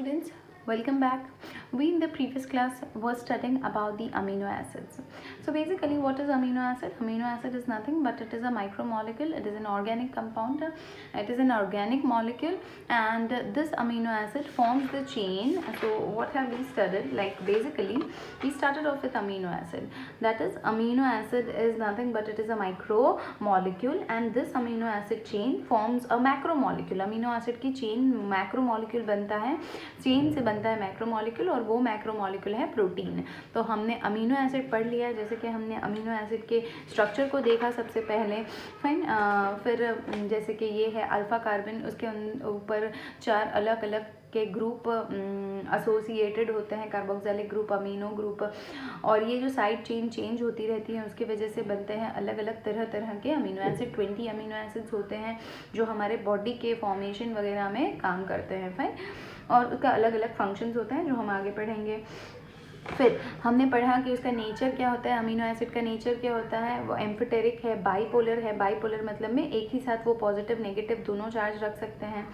Students, welcome back. We in the previous class were studying about the amino acids. So basically, what is amino acid? Amino acid is nothing but it is a micromolecule. It is an organic compound. It is an organic molecule, and this amino acid forms the chain. So what have we studied? Like basically, we started off with amino acid. That is, amino acid is nothing but it is a micromolecule, and this amino acid chain forms a macromolecule. Amino acid की chain macromolecule बनता है, chain से बनता है macromolecule, और वो macromolecule है protein. तो हमने अमीनो एसिड पढ़ लिया. जैसे कि हमने अमीनो एसिड के स्ट्रक्चर को देखा सबसे पहले. फाइन. फिर जैसे कि ये है अल्फा कार्बन, उसके ऊपर 4 अलग अलग के ग्रुप एसोसिएटेड होते हैं, कार्बोक्सिलिक ग्रुप, अमीनो ग्रुप, और ये जो साइड चेन चेंज होती रहती है उसकी वजह से बनते हैं अलग अलग तरह तरह के अमीनो एसिड. 20 अमीनो एसिड्स होते हैं जो हमारे बॉडी के फॉर्मेशन वगैरह में काम करते हैं. फाइन. और उसका अलग अलग फंक्शंस होते हैं जो हम आगे पढ़ेंगे. फिर हमने पढ़ा कि उसका नेचर क्या होता है. अमीनो एसिड का नेचर क्या होता है? वो एम्फिटेरिक है, बाइपोलर है. बाइपोलर मतलब में एक ही साथ वो पॉजिटिव नेगेटिव दोनों चार्ज रख सकते हैं,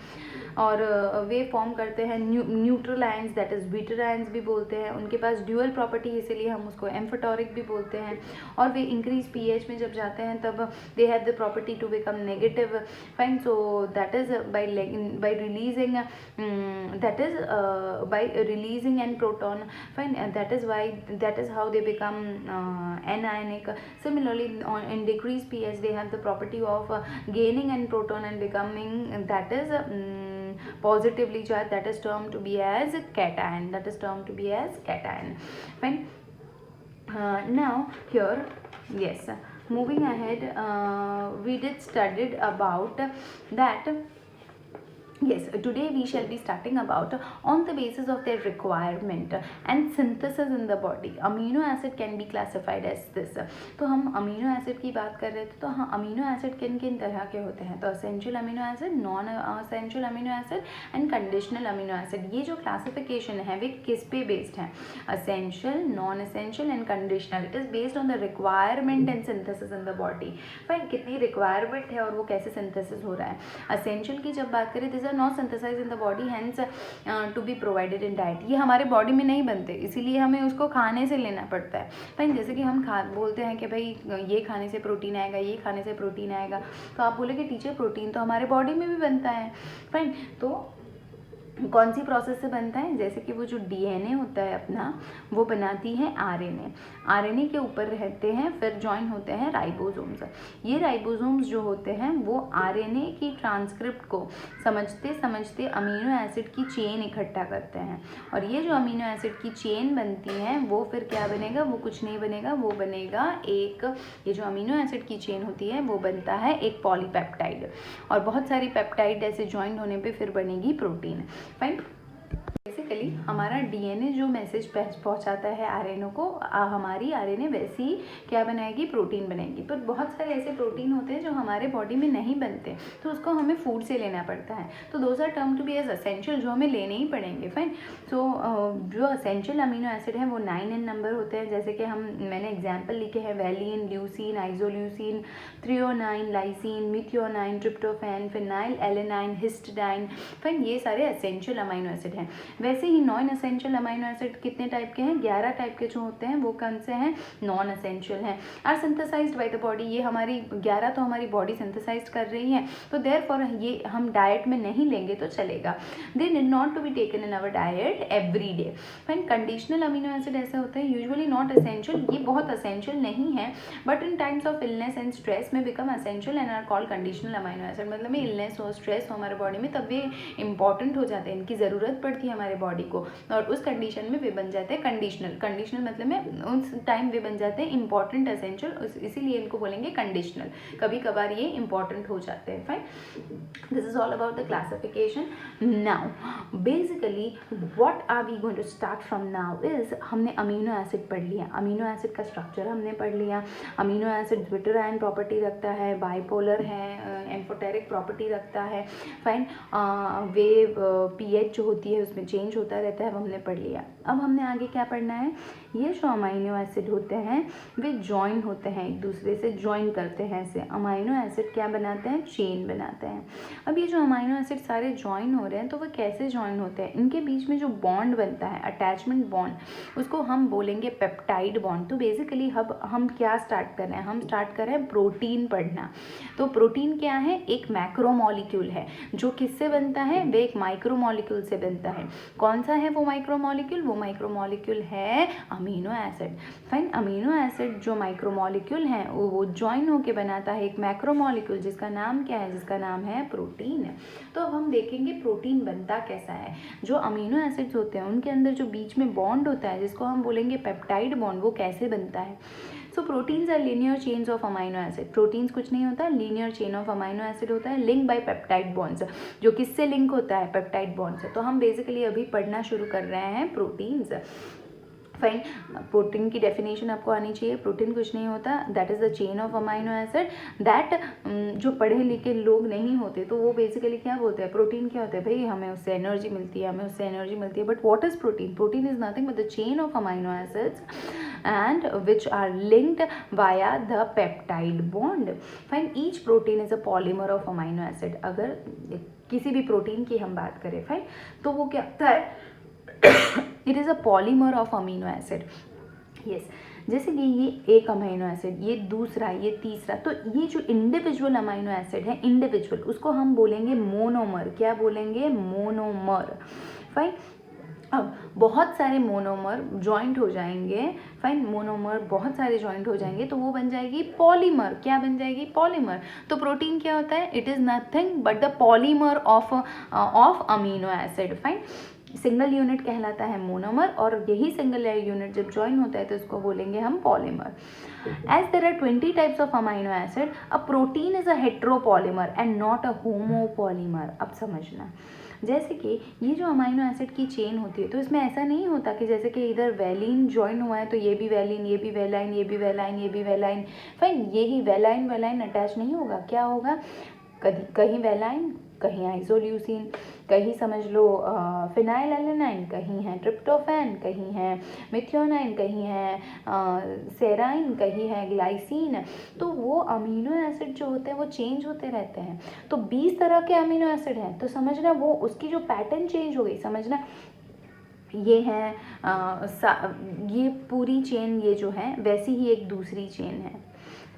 और वे फॉर्म करते हैं neutral ions, that is zwitter ions भी बोलते हैं. उनके पास ड्यूअल प्रॉपर्टी, इसीलिए हम उसको एम्फोटोरिक भी बोलते हैं. और वे इंक्रीज पीएच में जब जाते हैं तब they have the property to become negative. Fine. So that is by releasing an proton. Fine. that is how they become anionic. Similarly, in decreased pH they have the property of gaining an proton and becoming, that is positively charged, that is termed to be as cation. Fine. Now here, yes, moving ahead, we did studied about that. Yes, today we shall be starting about on the basis of their requirement and synthesis in the body. Amino acid can be classified as this. तो हम amino acid की बात कर रहे थे. तो हाँ, amino acid किन किन तरह के होते हैं? तो essential amino acid, non essential amino acid and conditional amino acid. ये जो क्लासिफिकेशन है वे किस पे बेस्ड है? Essential, non essential and conditional. It is based on the requirement and synthesis in the body. Fine. कितनी रिक्वायरमेंट है और वो कैसे सिंथेसिस हो रहा है. असेंशियल की जब बात करें, are not synthesized in the body, hence to be provided in diet. ये हमारे बॉडी में नहीं बनते, इसीलिए हमें उसको खाने से लेना पड़ता है. फाइन. जैसे कि हम बोलते हैं कि भाई ये खाने से प्रोटीन आएगा, ये खाने से प्रोटीन आएगा, तो आप बोले कि टीचर प्रोटीन तो हमारे बॉडी में भी बनता है. फाइन. तो कौन सी प्रोसेस से बनता है? जैसे कि वो जो डीएनए होता है अपना, वो बनाती है आरएनए. आरएनए के ऊपर रहते हैं, फिर जॉइन होते हैं राइबोसोम्स. ये राइबोसोम्स जो होते हैं वो आरएनए की ट्रांसक्रिप्ट को समझते समझते अमीनो एसिड की चेन इकट्ठा करते हैं, और ये जो अमीनो एसिड की चेन बनती है वो फिर क्या बनेगा? वो कुछ नहीं बनेगा, वो बनेगा एक, ये जो अमीनो एसिड की चेन होती है वो बनता है एक पॉलीपेप्टाइड, और बहुत सारी पेप्टाइड ऐसे ज्वाइन होने पे फिर बनेगी प्रोटीन. फाइन. बेसिकली हमारा डीएनए जो मैसेज पहुंचाता है आरएनए को, हमारी आरएनए वैसी ही क्या बनाएगी? प्रोटीन बनाएगी. पर बहुत सारे ऐसे प्रोटीन होते हैं जो हमारे बॉडी में नहीं बनते, तो उसको हमें फूड से लेना पड़ता है. तो those are term to be as essential, जो हमें लेने ही पड़ेंगे. फाइन. सो जो असेंशियल अमीनो एसिड है वो 9 इन नंबर होते हैं. जैसे कि मैंने एग्जाम्पल लिखे हैं: valine, leucine, isoleucine, threonine, lysine, methionine, tryptophan, phenyl alanine, histidine. Fine. ये सारे असेंशियल अमीनो एसिड हैं. वैसे ही नॉन असेंशियल अमीनो एसिड कितने टाइप के हैं? 11 टाइप के जो होते हैं वो कौन से हैं? नॉन असेंशियल हैं. Are synthesized by the body. ये हमारी 11 तो हमारी बॉडी सिंथेसाइज कर रही है, तो देयरफॉर ये हम डाइट में नहीं लेंगे तो चलेगा. They need not to be taken in our diet every day. Fine. Conditional amino acid ऐसे होते हैं, यूजुअली नॉट असेंशियल. ये बहुत असेंशियल नहीं है, but in times of illness and stress में become essential and are called conditional amino acid. मतलब में इलनेस हो, स्ट्रेस हो हमारे बॉडी में, तब वे इंपॉर्टेंट हो जाते हैं, इनकी ज़रूरत पड़ती है हमारे बॉडी को, और उस कंडीशन में वे बन जाते हैं कंडीशनल. कंडीशनल मतलब में उस टाइम वे बन जाते हैं इंपॉर्टेंट असेंशियल, इसीलिए इनको बोलेंगे कंडीशनल. कभी कभार ये इंपॉर्टेंट हो जाते हैं. Fine. This is all about the classification. Now basically what are we going to start from now is, हमने अमीनो एसिड पढ़ लिया, अमीनो एसिड का स्ट्रक्चर हमने पढ़ लिया. Amino acid zwitter ion property रखता है, बाइपोलर है, एम्फोटेरिक प्रॉपर्टी रखता है, फाइन। वेव पीएच जो होती है उसमें चेंज होता रहता है, अब हमने पढ़ लिया। अब हमने आगे क्या पढ़ना है, ये जो अमाइनो एसिड होते हैं वे जॉइन होते हैं, एक दूसरे से जॉइन करते हैं ऐसे। अमाइनो एसिड क्या बनाते हैं, चेन बनाते हैं। अब ये जो अमाइनो एसिड सारे जॉइन हो रहे हैं तो वो कैसे जॉइन होते हैं, इनके बीच में जो बॉन्ड बनता है, अटैचमेंट बॉन्ड, उसको हम बोलेंगे पेप्टाइड बॉन्ड। तो बेसिकली अब हम क्या स्टार्ट कर रहे हैं, हम स्टार्ट कर रहे हैं प्रोटीन पढ़ना। तो प्रोटीन क्या है, एक मैक्रोमॉलिक्यूल है जो किससे बनता है, वे एक माइक्रोमॉलिक्यूल से बनता है। कौन सा है वो माइक्रोमॉलिक्यूल, वो माइक्रोमॉलिक्यूल है amino acid, fine. Amino acid जो माइक्रोमॉलिक्यूल है वो ज्वाइन होके बनाता है एक मैक्रोमॉलिक्यूल जिसका नाम क्या है, जिसका नाम है प्रोटीन। तो अब हम देखेंगे प्रोटीन बनता कैसा है। जो अमीनो एसिड्स होते हैं उनके अंदर जो बीच में बॉन्ड होता है जिसको हम बोलेंगे पेप्टाइड बॉन्ड, वो कैसे बनता है। So proteins are linear chains of amino acid. Proteins कुछ नहीं होता, linear chain of amino acid होता है, लिंक बाय पेप्टाइड बॉन्ड्स, जो किससे लिंक होता है, पेप्टाइड बॉन्ड से। तो हम बेसिकली अभी पढ़ना शुरू कर रहे हैं प्रोटीन्स, फाइन। प्रोटीन की डेफिनेशन आपको आनी चाहिए। प्रोटीन कुछ नहीं होता, that is the chain of amino acid that, जो पढ़े लिखे लोग नहीं होते तो वो बेसिकली क्या बोलते हैं, प्रोटीन क्या होता है, भाई हमें उससे एनर्जी मिलती है, हमें उससे एनर्जी मिलती है। But what is protein, protein is nothing but the chain of amino acids and which are linked via the peptide bond, fine। each protein is a polymer of amino acid। अगर किसी भी protein की हम बात करें, fine, तो वो क्या होता है, it is a polymer of amino acid, yes. जैसे कि ये एक अमीनो एसिड, ये दूसरा, ये तीसरा, तो ये जो इंडिविजुअल अमीनो एसिड है, इंडिविजुअल, उसको हम बोलेंगे मोनोमर। क्या बोलेंगे, मोनोमर, फाइन। अब बहुत सारे मोनोमर जॉइंट हो जाएंगे, फाइन, मोनोमर बहुत सारे जॉइंट हो जाएंगे तो वो बन जाएगी पॉलीमर। क्या बन जाएगी, पॉलीमर। तो प्रोटीन क्या होता है, it is nothing but the polymer of amino acid, fine. Single unit कहलाता है मोनोमर, और यही सिंगल यूनिट जब ज्वाइन होता है तो इसको बोलेंगे हम polymer. As there are 20 types of amino acid, a protein is a heteropolymer and not a homopolymer. अब समझना, जैसे कि ये जो अमाइनो एसिड की चेन होती है तो इसमें ऐसा नहीं होता कि जैसे कि इधर वैलिन ज्वाइन हुआ है तो ये भी वैलिन, ये भी वैलाइन, ये भी वैलाइन, ये भी वैलाइन, फाइन, यही वैलाइन वैलाइन अटैच नहीं होगा। क्या होगा, कहीं वैलाइन, कहीं आइसोल्यूसिन, कहीं समझ लो फिनाइल एलेनाइन, कहीं है ट्रिप्टोफैन, कहीं है मिथियोनाइन, कहीं है सेराइन, कहीं है ग्लाइसिन। तो वो अमीनो एसिड जो होते हैं वो चेंज होते रहते हैं। तो 20 तरह के अमीनो एसिड हैं, तो समझना वो उसकी जो पैटर्न चेंज हो गई, समझना ये है ये पूरी चेन, ये जो है वैसी ही एक दूसरी चेन है,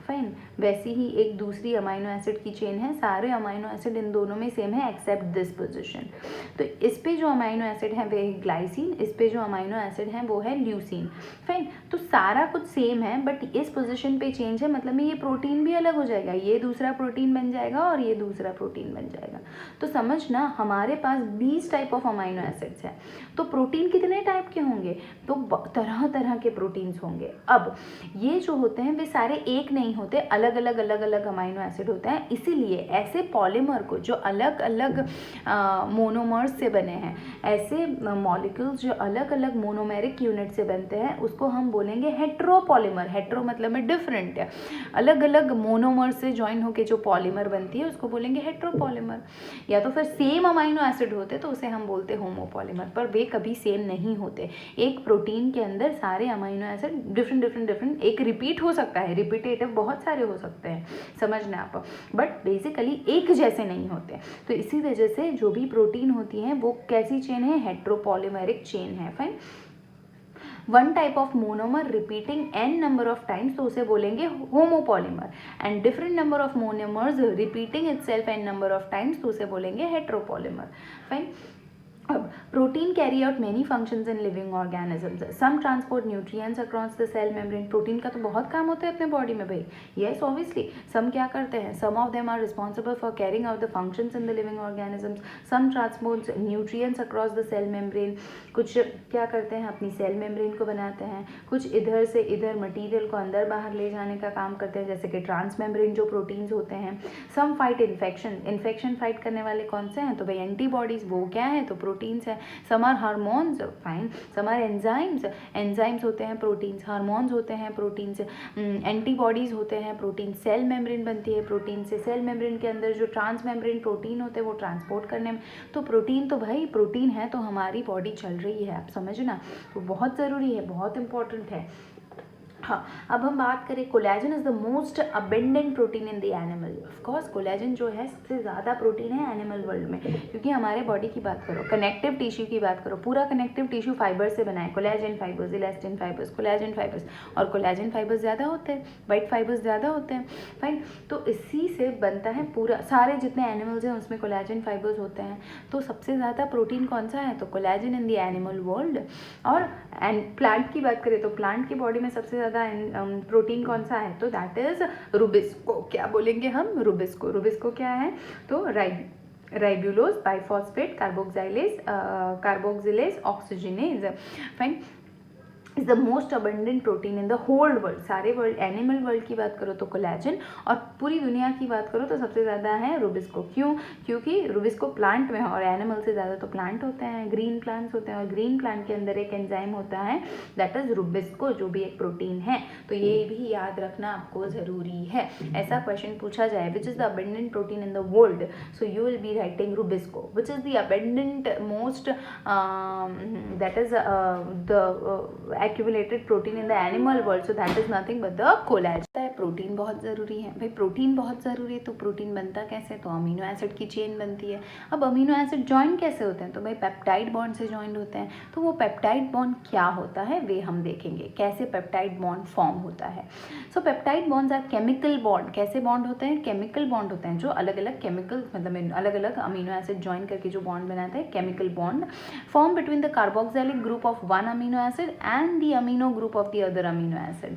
फाइन, वैसी ही एक दूसरी अमाइनो एसिड की चेन है। सारे अमाइनो एसिड इन दोनों में सेम है एक्सेप्ट दिस पोजीशन। तो इस पे जो अमाइनो एसिड है वे ग्लाइसिन, इस पे जो अमाइनो एसिड है वो है ल्यूसिन, फाइन। तो सारा कुछ सेम है बट इस पोजीशन पे चेंज है, मतलब में ये प्रोटीन भी अलग हो जाएगा, ये दूसरा प्रोटीन बन जाएगा और ये दूसरा प्रोटीन बन जाएगा। तो समझना हमारे पास 20 टाइप ऑफ अमाइनो एसिड्स हैं, तो प्रोटीन कितने टाइप के होंगे, तो तरह तरह के प्रोटीन्स होंगे। अब ये जो होते हैं वे सारे एक नहीं होते, अलग अलग अमाइनो एसिड होते हैं। इसीलिए ऐसे पॉलीमर को जो अलग अलग मोनोमर्स से बने हैं, ऐसे मॉलिक्यूल्स जो अलग अलग मोनोमेरिक यूनिट से बनते हैं, उसको हम बोलेंगे हेट्रोपॉलीमर। हेट्रो मतलब में डिफरेंट है, अलग अलग मोनोमर से ज्वाइन होकर जो पॉलीमर बनती है उसको बोलेंगे हेट्रोपॉलीमर। या तो फिर सेम अमाइनो एसिड होते तो उसे हम बोलते होमोपॉलीमर, पर वे कभी सेम नहीं होते। एक प्रोटीन के अंदर सारे अमाइनो एसिड डिफरेंट, एक रिपीट हो सकता है, रिपीटेटिव बहुत सारे हो सकते हैं, समझना आप, बट बेसिकली एक जैसे नहीं होते। तो इसी वजह से जो भी प्रोटीन होती हैं वो कैसी चेन है, हेट्रोपॉलीमेरिक चेन है, fine. One type of monomer repeating n number of times तो उसे बोलेंगे homopolymer, and different number of monomers repeating itself n number of times तो उसे बोलेंगे हेट्रोपॉलीमर, फाइन। अब protein carry out many functions in living organisms. Some transport nutrients across the cell membrane. Protein का तो बहुत काम होता है अपने बॉडी में भाई, यस ऑब्वियसली। सम क्या करते हैं, some of them are responsible for carrying out the functions in the living organisms. Some transport nutrients across the cell membrane, कुछ क्या करते हैं अपनी सेल मेम्ब्रेन को बनाते हैं, कुछ इधर से इधर मटीरियल को अंदर बाहर ले जाने का काम करते हैं, जैसे कि ट्रांस मेम्ब्रेन जो प्रोटीन्स होते हैं। सम फाइट इन्फेक्शन, इन्फेक्शन फाइट करने वाले कौन से हैं, तो भाई एंटीबॉडीज, वो क्या है, तो प्रोटीन्स है, some are hormones, fine, some are enzymes, enzymes होते हैं प्रोटीन्स, हार्मोन्स होते हैं प्रोटीन्स, एंटीबॉडीज़ होते हैं प्रोटीन, सेल मेम्ब्रेन बनती है प्रोटीन से, सेल मेम्ब्रेन के अंदर जो ट्रांस मेम्ब्रेन प्रोटीन होते हैं वो ट्रांसपोर्ट करने में, तो प्रोटीन तो भाई प्रोटीन है तो हमारी बॉडी चल रही है, आप समझना, तो बहुत ज़रूरी है, बहुत इंपॉर्टेंट है। हाँ, अब हम बात करें, collagen is the most abundant protein in the animal. Of course collagen जो है सबसे ज़्यादा प्रोटीन है एनिमल वर्ल्ड में, क्योंकि हमारे बॉडी की बात करो, कनेक्टिव टिश्यू की बात करो, पूरा कनेक्टिव टिश्यू फाइबर से बना है, collagen fibres, elastin fibres, collagen fibres, और कोलेजन फाइबर्स ज़्यादा होते हैं, वाइट फाइबर्स ज़्यादा होते हैं, फाइन। तो इसी से बनता है पूरा, सारे जितने एनिमल्स हैं उसमें कोलेजन फाइबर्स होते हैं। तो सबसे ज़्यादा प्रोटीन कौन सा है, तो collagen in the animal world. और प्लांट की बात करें तो प्लांट की बॉडी में सबसे ज़्यादा प्रोटीन कौन सा है, तो दैट इज रुबिस्को। क्या बोलेंगे हम, रुबिस्को। रुबिस्को क्या है, तो ribulose biphosphate carboxylase oxygenase, fine, is the most abundant protein in the whole world. सारे वर्ल्ड, एनिमल वर्ल्ड की बात करो तो कोलेजन, और पूरी दुनिया की बात करो तो सबसे ज़्यादा है रुबिस्को। क्यों, क्योंकि रुबिस्को प्लांट में है, और एनिमल से ज़्यादा तो प्लांट होते हैं, ग्रीन प्लांट्स होते हैं, और ग्रीन प्लांट के अंदर एक एंजाइम होता है दैट इज रुबिस्को, जो भी एक प्रोटीन है। तो ये भी याद रखना आपको ज़रूरी है। ऐसा क्वेश्चन पूछा जाए, which is the abundant protein in the world, so you will be writing Rubisco. Which is the abundant most that is the accumulated protein in the animal world, so that is nothing but the collagen। Protein बहुत ज़रूरी है भाई, protein बहुत ज़रूरी है, तो protein बनता कैसे, तो अमीनो एसिड की चेन बनती है। अब अमीनो एसिड जॉइन कैसे होते हैं, तो भाई पेप्टाइड बॉन्ड से जॉइंट होते हैं। तो वो पेप्टाइड बॉन्ड क्या होता है वे हम देखेंगे, कैसे पेप्टाइड बॉन्ड फॉर्म होता है। So peptide bonds are chemical bond. कैसे बॉन्ड होते हैं, केमिकल बॉन्ड होते हैं, जो अलग अलग केमिकल, मतलब अलग अलग अमीनो एसिड जॉइन करके जो बॉन्ड बनाते हैं, chemical bond form between the carboxylic group of one amino acid and the amino group of the other amino acid.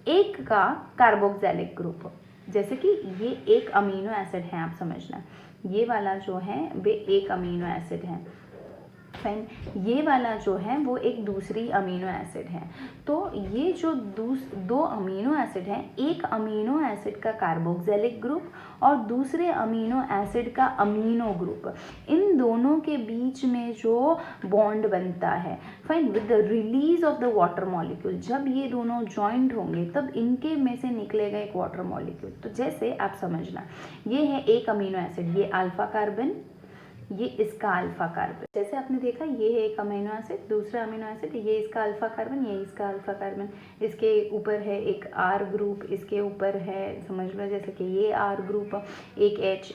एक का कार्बोक्सिलिक ग्रुप, जैसे कि ये एक अमीनो एसिड है, आप समझना, ये वाला जो है वे एक अमीनो एसिड है, फाइन, ये वाला जो है वो एक दूसरी अमीनो एसिड है। तो ये जो दो अमीनो एसिड हैं, एक अमीनो एसिड का कार्बोक्सिलिक ग्रुप और दूसरे अमीनो एसिड का अमीनो ग्रुप, इन दोनों के बीच में जो बॉन्ड बनता है, fine, with the release of the water molecule, जब ये दोनों जॉइंट होंगे तब इनके में से निकलेगा एक वाटर मॉलिक्यूल। तो जैसे आप समझना, ये है एक अमीनो एसिड, ये अल्फा कार्बन, ये इसका अल्फा कार्बन, जैसे आपने देखा ये है एक अमीनो एसिड, दूसरा अमीनो एसिड, ये इसका अल्फा कार्बन, ये इसका अल्फा कार्बन, इसके ऊपर है एक आर ग्रुप, इसके ऊपर है, समझ लो जैसे कि ये आर ग्रुप, एक H,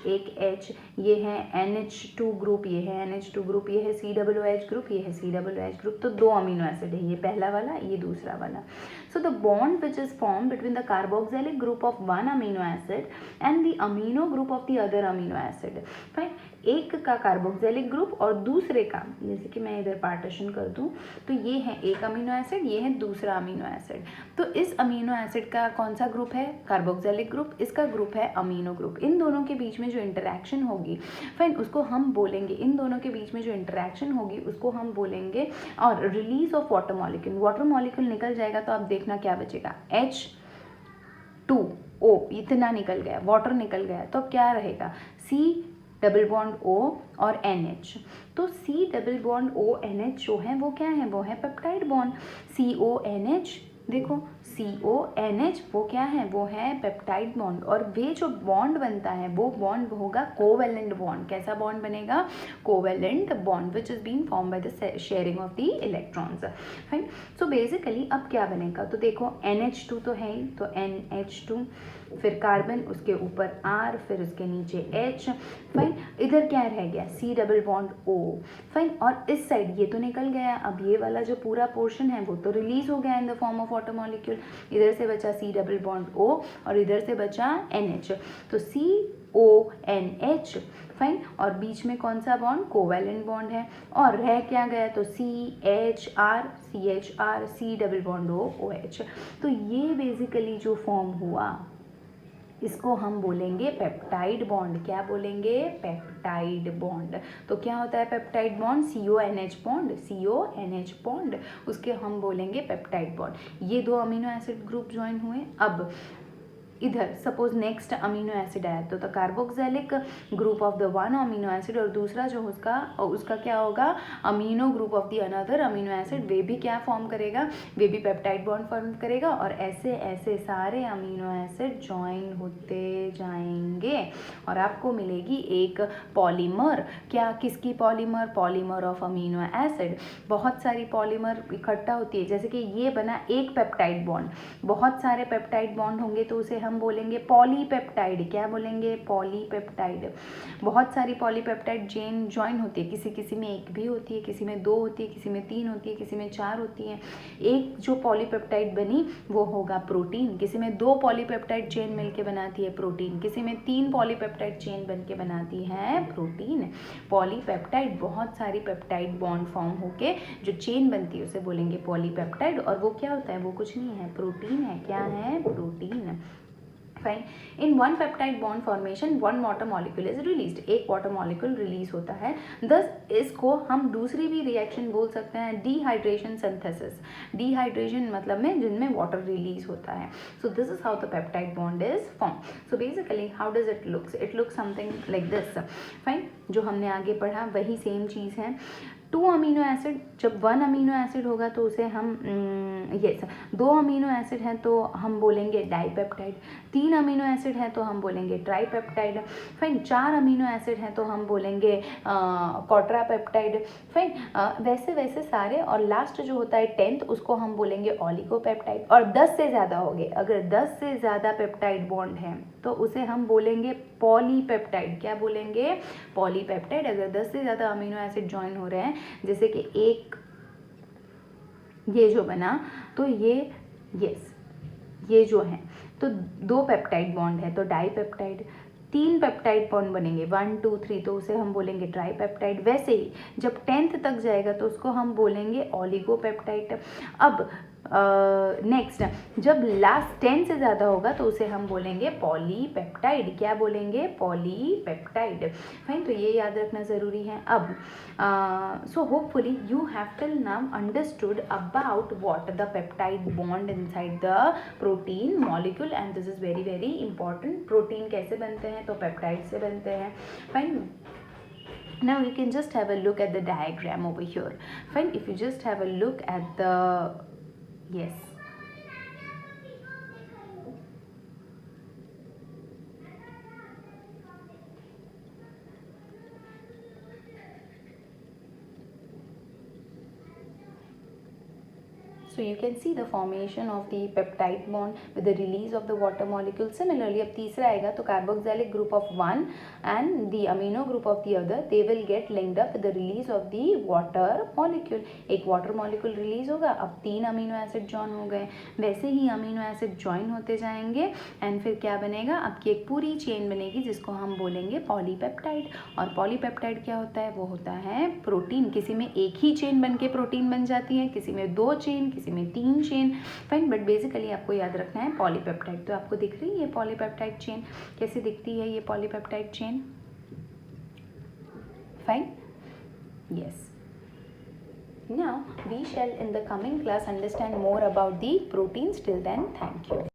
ये है NH2 ग्रुप, ये है NH2 ग्रुप, ये है COOH ग्रुप, ये है COOH ग्रुप। तो दो अमीनो एसिड है, ये पहला वाला, ये दूसरा वाला। So the bond which is form between the carboxylic group of one amino acid and the amino group of the other amino acid, fine, एक का कार्बोक्सिलिक ग्रुप और दूसरे का, जैसे कि मैं इधर पार्टीशन कर दूं, तो ये है एक अमीनो एसिड, ये है दूसरा अमीनो एसिड। तो इस अमीनो एसिड का कौन सा ग्रुप है, कार्बोक्सिलिक ग्रुप, इसका ग्रुप है अमीनो ग्रुप। इन दोनों के बीच में जो इंटरेक्शन होगी, फाइन, उसको हम बोलेंगे, इन दोनों के बीच में जो इंटरेक्शन होगी उसको हम बोलेंगे, और release of water molecule, water molecule निकल जाएगा तो आप देखना क्या बचेगा, H2O, इतना निकल गया, वाटर निकल गया, तो अब क्या रहेगा, C डबल बॉन्ड O और NH। तो C double bond O NH जो है वो क्या है, वो है पेप्टाइड बॉन्ड। CONH, देखो CONH वो क्या है, वो है पेप्टाइड बॉन्ड, और वे जो बॉन्ड बनता है वो बॉन्ड होगा कोवेलेंट बॉन्ड। कैसा बॉन्ड बनेगा, covalent bond which is being form by the sharing of the electrons, fine. So basically अब क्या बनेगा, तो देखो NH2 तो है ही, तो NH2, फिर कार्बन, उसके ऊपर R, फिर उसके नीचे H, फाइन, इधर क्या रह गया, C double bond O, fine, और इस साइड ये तो निकल गया, अब ये वाला जो पूरा पोर्शन है वो तो रिलीज हो गया in the form of water molecule. इधर से बचा C डबल बॉन्ड O और इधर से बचा NH, तो CONH, फाइन, और बीच में कौन सा बॉन्ड, कोवेलेंट बॉन्ड है, और रह क्या गया, तो CHR, C double bond O, OH। तो ये बेसिकली जो फॉर्म हुआ इसको हम बोलेंगे पेप्टाइड बॉन्ड। क्या बोलेंगे, पेप्टाइड बॉन्ड। तो क्या होता है peptide bond, CONH bond, CONH bond, उसके हम बोलेंगे पेप्टाइड बॉन्ड। ये दो अमीनो एसिड ग्रुप ज्वाइन हुए। अब इधर सपोज नेक्स्ट अमीनो एसिड आया तो the carboxylic group of the one amino acid और दूसरा जो उसका क्या होगा, amino group of the another amino acid, वे भी क्या फॉर्म करेगा, वे भी पेप्टाइड बॉन्ड फॉर्म करेगा और ऐसे ऐसे सारे अमीनो एसिड ज्वाइन होते जाएंगे और आपको मिलेगी एक पॉलीमर। क्या, किसकी polymer, polymer of amino acid. बहुत सारी पॉलीमर इकट्ठा होती है, जैसे कि ये बना एक पेप्टाइड बॉन्ड, बहुत सारे पेप्टाइड बॉन्ड होंगे तो उसे हम बोलेंगे पॉलीपेप्टाइड। क्या बोलेंगे, पॉलीपेप्टाइड। बहुत सारी पॉलीपेप्टाइड चेन ज्वाइन होती है, किसी किसी में एक भी होती है, किसी में 2 होती है, किसी में 3 होती है, किसी में 4 होती है। एक जो पॉलीपेप्टाइड बनी वो होगा प्रोटीन, किसी में 2 पॉलीपेप्टाइड चेन मिलके बनाती है प्रोटीन, किसी में 3 पॉलीपेप्टाइड चेन बन के बनाती है प्रोटीन। पॉलीपेप्टाइड, बहुत सारी पेप्टाइड बॉन्ड फॉर्म होके जो चेन बनती है उसे बोलेंगे पॉलीपेप्टाइड और वो क्या होता है, वो कुछ नहीं है, प्रोटीन है। क्या है, protein. Fine. In one peptide bond formation one water molecule is released, एक वाटर मॉलिक्यूल रिलीज होता है। दस इसको हम दूसरी भी रिएक्शन बोल सकते हैं, डिहाइड्रेशन सिंथेसिस। डिहाइड्रेशन मतलब में जिनमें वाटर रिलीज होता है। So this is how the peptide bond is form. So basically how does it looks, it looks something like this. Fine, जो हमने आगे पढ़ा वही सेम चीज़ है। 2 अमीनो एसिड, जब 1 अमीनो एसिड होगा तो उसे हम 2 अमीनो एसिड हैं तो हम बोलेंगे डाइपेप्टाइड, 3 अमीनो एसिड हैं तो हम बोलेंगे ट्राइपेप्टाइड, फाइन। 4 अमीनो एसिड हैं तो हम बोलेंगे क्वाड्रापेप्टाइड, फाइन। वैसे वैसे सारे, और लास्ट जो होता है 10th उसको हम बोलेंगे ऑलिगोपेप्टाइड। और 10 से ज़्यादा हो गए, अगर 10 से ज़्यादा पेप्टाइड बॉन्ड हैं तो उसे हम बोलेंगे पॉलीपेप्टाइड। क्या बोलेंगे, पॉलीपेप्टाइड। अगर 10 से ज़्यादा अमीनो एसिड ज्वाइन हो रहे हैं, जैसे कि एक ये जो बना तो ये ये जो है तो 2 पेप्टाइड बॉन्ड है तो डाइपेप्टाइड। 3 पेप्टाइड बॉन्ड बनेंगे 1 2 3 तो उसे हम बोलेंगे ट्राइपेप्टाइड। वैसे ही जब 10th तक जाएगा तो उसको हम बोलेंगे ऑलिगोपेप्टाइड। अब नेक्स्ट जब लास्ट 10 से ज़्यादा होगा तो उसे हम बोलेंगे पॉलीपेप्टाइड। क्या बोलेंगे, पॉलीपेप्टाइड। फाइन, तो ये याद रखना ज़रूरी है। अब so hopefully you have till now understood about what the peptide bond inside the protein molecule and this is very very important. Protein कैसे बनते हैं, तो पेप्टाइड से बनते हैं। Fine, now you can just have a look at the diagram over here. Fine, if you just have a look at the yes, so you can see the formation of the peptide bond with the release of the water molecule. Similarly, अब तीसरा आएगा तो carboxylic group of one and the amino group of the other, they will get linked up with the release of the water molecule. एक water molecule release होगा, अब 3 amino acid join हो गए, वैसे ही amino acid join होते जाएंगे and फिर क्या बनेगा, आपकी एक पूरी चेन बनेगी जिसको हम बोलेंगे पॉलीपेप्टाइड। और पॉलीपेप्टाइड क्या होता है, वो होता है प्रोटीन। किसी में एक ही चेन बन के प्रोटीन बन जाती है, किसी में 2 चेन, किसी में 3 चेन। फाइन, बट बेसिकली आपको याद रखना है पॉलीपेप्टाइड। तो आपको दिख रही है ये पॉलीपेप्टाइड चेन, कैसे दिखती है ये polypeptide chain. Fine, yes. Now we shall in the coming class understand more about the proteins. Till then, thank you.